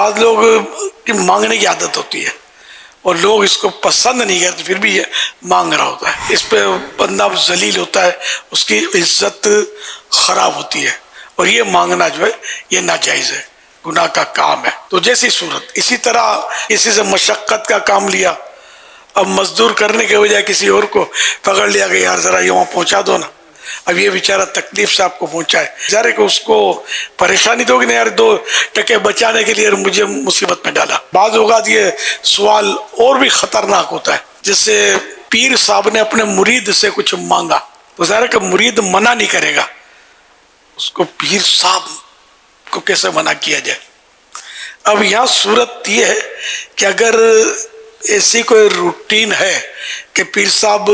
بعض لوگ کی مانگنے کی عادت ہوتی ہے اور لوگ اس کو پسند نہیں کرتے، پھر بھی یہ مانگ رہا ہوتا ہے، اس پہ بندہ ذلیل ہوتا ہے، اس کی عزت خراب ہوتی ہے، اور یہ مانگنا جو ہے یہ ناجائز ہے، گناہ کا کام ہے۔ تو جیسی صورت، اسی طرح کسی سے مشقت کا کام لیا، اب مزدور کرنے کے بجائے کسی اور کو پکڑ لیا کہ یار ذرا یہ وہاں پہنچا دو نا، اب یہ بیچارہ تکلیف سے آپ کو پہنچائے، بیچارے کو اس کو پریشانی تو ہوگی نا، یار 2 ٹکے بچانے کے لیے مجھے مصیبت میں ڈالا۔ بعض اوقات یہ سوال اور بھی خطرناک ہوتا ہے، جیسے پیر صاحب نے اپنے مرید سے کچھ مانگا، تو ظاہر ہے کہ مرید منع نہیں کرے گا، اس کو پیر صاحب کو کیسے منع کیا جائے؟ اب یہاں صورت یہ ہے کہ اگر ایسی کوئی روٹین ہے کہ پیر صاحب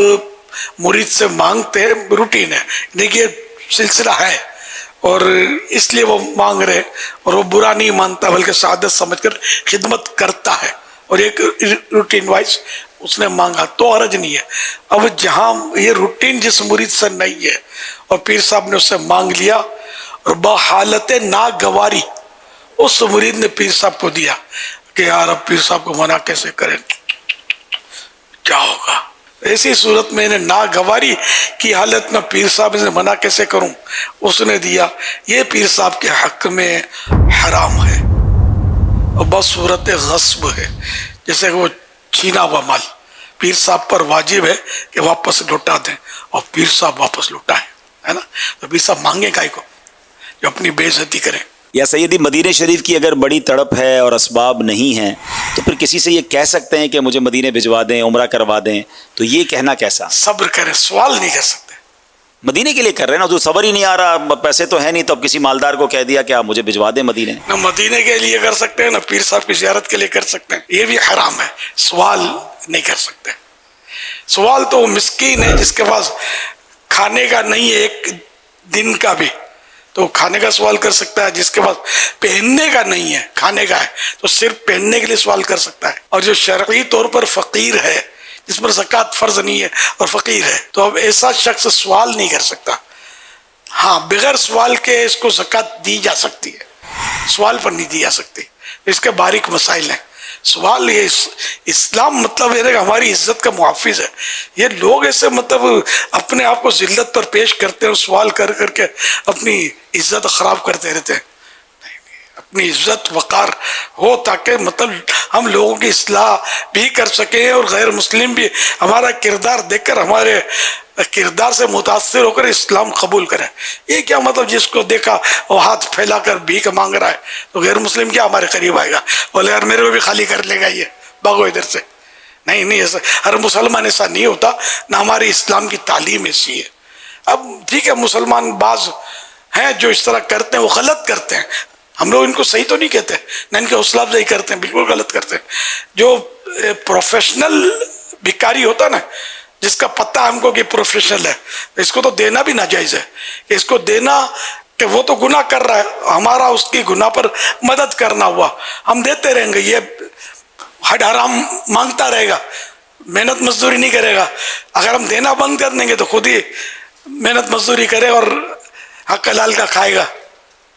مرید سے مانگتے ہیں، روٹین ہے، دیکھیے سلسلہ ہے اور اس لیے وہ مانگ رہے، اور وہ برا نہیں مانتا بلکہ سعادت سمجھ کر خدمت کرتا ہے، اور ایک روٹین وائز اس نے مانگا تو حرج نہیں ہے۔ اب جہاں یہ روٹین جس مرید سے نہیں ہے اور پیر صاحب نے اس سے مانگ لیا اور بحالت ناگواری اس مرید نے پیر صاحب کو دیا کہ یار اب پیر صاحب کو منع کیسے کریں، کیا ہوگا؟ ایسی صورت میں انہیں ناگواری کی حالت میں پیر صاحب سے منع کیسے کروں، اس نے دیا، یہ پیر صاحب کے حق میں حرام ہے، اور بس صورت غصب ہے، جیسے کہ وہ چھینا ہوا مال پیر صاحب پر واجب ہے کہ واپس لوٹا دیں، اور پیر صاحب واپس لوٹائیں، ہے نا؟ تو پیر صاحب مانگے کائے کو جو اپنی بے عزتی کریں۔ یا سیدی مدینہ شریف کی اگر بڑی تڑپ ہے اور اسباب نہیں ہیں تو پھر کسی سے یہ کہہ سکتے ہیں کہ مجھے مدینہ بھجوا دیں، عمرہ کروا دیں، تو یہ کہنا کیسا؟ صبر کریں، سوال نہیں کر سکتے، مدینے کے لیے کر رہے ہیں نا، جو صبر ہی نہیں آ رہا، پیسے تو ہے نہیں، تو اب کسی مالدار کو کہہ دیا کہ آپ مجھے بھجوا دیں مدینے۔ نہ مدینے کے لیے کر سکتے ہیں، نہ پیر صاحب کی زیارت کے لیے کر سکتے ہیں، یہ بھی حرام ہے، سوال نہیں کر سکتے۔ سوال تو وہ مسکین ہے جس کے پاس کھانے کا نہیں ہے ایک دن کا بھی، تو کھانے کا سوال کر سکتا ہے، جس کے پاس پہننے کا نہیں ہے، کھانے کا ہے تو صرف پہننے کے لیے سوال کر سکتا ہے، اور جو شرعی طور پر فقیر ہے، جس پر زکوٰۃ فرض نہیں ہے اور فقیر ہے، تو اب ایسا شخص سوال نہیں کر سکتا۔ ہاں بغیر سوال کے اس کو زکوٰۃ دی جا سکتی ہے، سوال پر نہیں دی جا سکتی، اس کے باریک مسائل ہیں۔ سوال یہ اسلام مطلب یہ ہماری عزت کا محافظ ہے، یہ لوگ ایسے مطلب اپنے آپ کو ذلت پر پیش کرتے ہیں اور سوال کر کر کے اپنی عزت خراب کرتے رہتے ہیں۔ اپنی عزت وقار ہو تاکہ مطلب ہم لوگوں کی اصلاح بھی کر سکیں اور غیر مسلم بھی ہمارا کردار دیکھ کر ہمارے کردار سے متاثر ہو کر اسلام قبول کریں۔ یہ کیا مطلب جس کو دیکھا وہ ہاتھ پھیلا کر بھیک مانگ رہا ہے تو غیر مسلم کیا ہمارے قریب آئے گا، بولے یار میرے کو بھی خالی کر لے گا، یہ بھاگو ادھر سے۔ نہیں ایسا ہر مسلمان ایسا نہیں ہوتا، نہ ہماری اسلام کی تعلیم ایسی ہے۔ اب ٹھیک ہے مسلمان بعض ہیں جو اس طرح کرتے ہیں، وہ غلط کرتے ہیں، ہم لوگ ان کو صحیح تو نہیں کہتے، نہ ان کی حوصلہ افزائی کرتے ہیں، بالکل غلط کرتے ہیں۔ جو پروفیشنل بھکاری ہوتا نا، جس کا پتہ ہم کو کہ پروفیشنل ہے، اس کو تو دینا بھی ناجائز ہے، کہ اس کو دینا کہ وہ تو گناہ کر رہا ہے، ہمارا اس کی گناہ پر مدد کرنا ہوا، ہم دیتے رہیں گے، یہ حد حرام مانگتا رہے گا، محنت مزدوری نہیں کرے گا۔ اگر ہم دینا بند کر دیں گے تو خود ہی محنت مزدوری کرے اور حق حلال کا کھائے گا،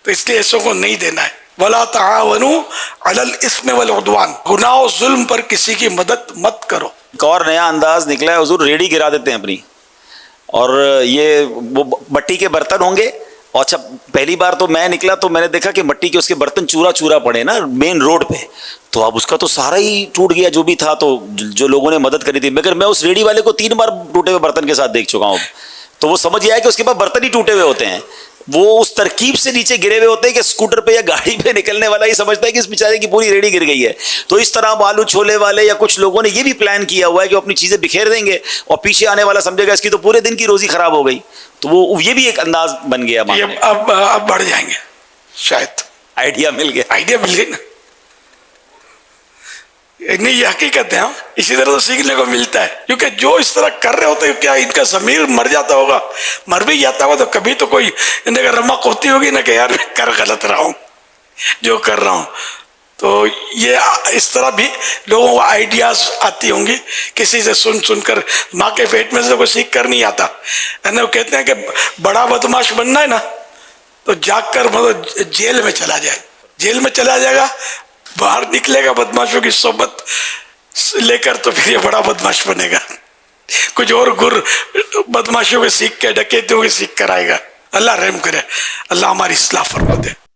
تو اس لیے ایسوں کو نہیں دینا ہے۔ وَلَا تَعَاوَنُوا عَلَى الْإِثْمِ وَالْعُدْوَانِ، گناہ و ظلم پر کسی کی مدد مت کرو۔ ایک اور نیا انداز نکلا ہے، حضور ریڑھی گرا دیتے ہیں اپنی، اور یہ وہ مٹی کے برتن ہوں گے، اور اچھا پہلی بار تو میں نکلا تو میں نے دیکھا کہ مٹی کے اس کے برتن چورا چورا پڑے نا مین روڈ پہ، تو اب اس کا تو سارا ہی ٹوٹ گیا جو بھی تھا، تو جو لوگوں نے مدد کری تھی، مگر میں اس ریڑھی والے کو 3 بار ٹوٹے ہوئے برتن کے ساتھ دیکھ چکا ہوں، تو وہ سمجھ آیا کہ اس کے پاس برتن ہی ٹوٹے ہوئے ہوتے ہیں، وہ اس ترکیب سے نیچے گرے ہوئے ہوتے ہیں کہ اسکوٹر پہ یا گاڑی پہ نکلنے والا یہ سمجھتا ہے کہ اس بیچارے کی پوری ریڑھی گر گئی ہے۔ تو اس طرح آلو چھولے والے یا کچھ لوگوں نے یہ بھی پلان کیا ہوا ہے کہ وہ اپنی چیزیں بکھیر دیں گے اور پیچھے آنے والا سمجھے گا اس کی تو پورے دن کی روزی خراب ہو گئی، تو وہ یہ بھی ایک انداز بن گیا، اب بڑھ جائیں گے، شاید آئیڈیا مل گیا، آئیڈیا مل گئی نا، نہیں یہ حقیقت ہے، اسی طرح تو سیکھنے کو ملتا ہے، کیونکہ جو اس طرح کر رہے ہوتے ہیں کیا ان کا ضمیر مر جاتا ہوگا، مر بھی جاتا ہوگا تو کبھی تو کوئی ان کا رمق ہوتی ہوگی نا کہ یار میں کر غلط رہا ہوں جو کر رہا ہوں، تو یہ اس طرح بھی لوگوں کو آئیڈیاز آتی ہوں گی، کسی سے سن کر، ماں کے پیٹ میں سے کوئی سیکھ کر نہیں آتا، وہ کہتے ہیں کہ بڑا بدماش بننا ہے نا تو جاگ کر مطلب جیل میں چلا جائے، جیل میں چلا جائے گا، باہر نکلے گا بدماشوں کی صحبت لے کر تو پھر یہ بڑا بدماش بنے گا، کچھ اور گر بدماشوں کے سیکھ کے ڈکیتوں کے سیکھ کر آئے گا۔ اللہ رحم کرے، اللہ ہماری اصلاح فرما دے۔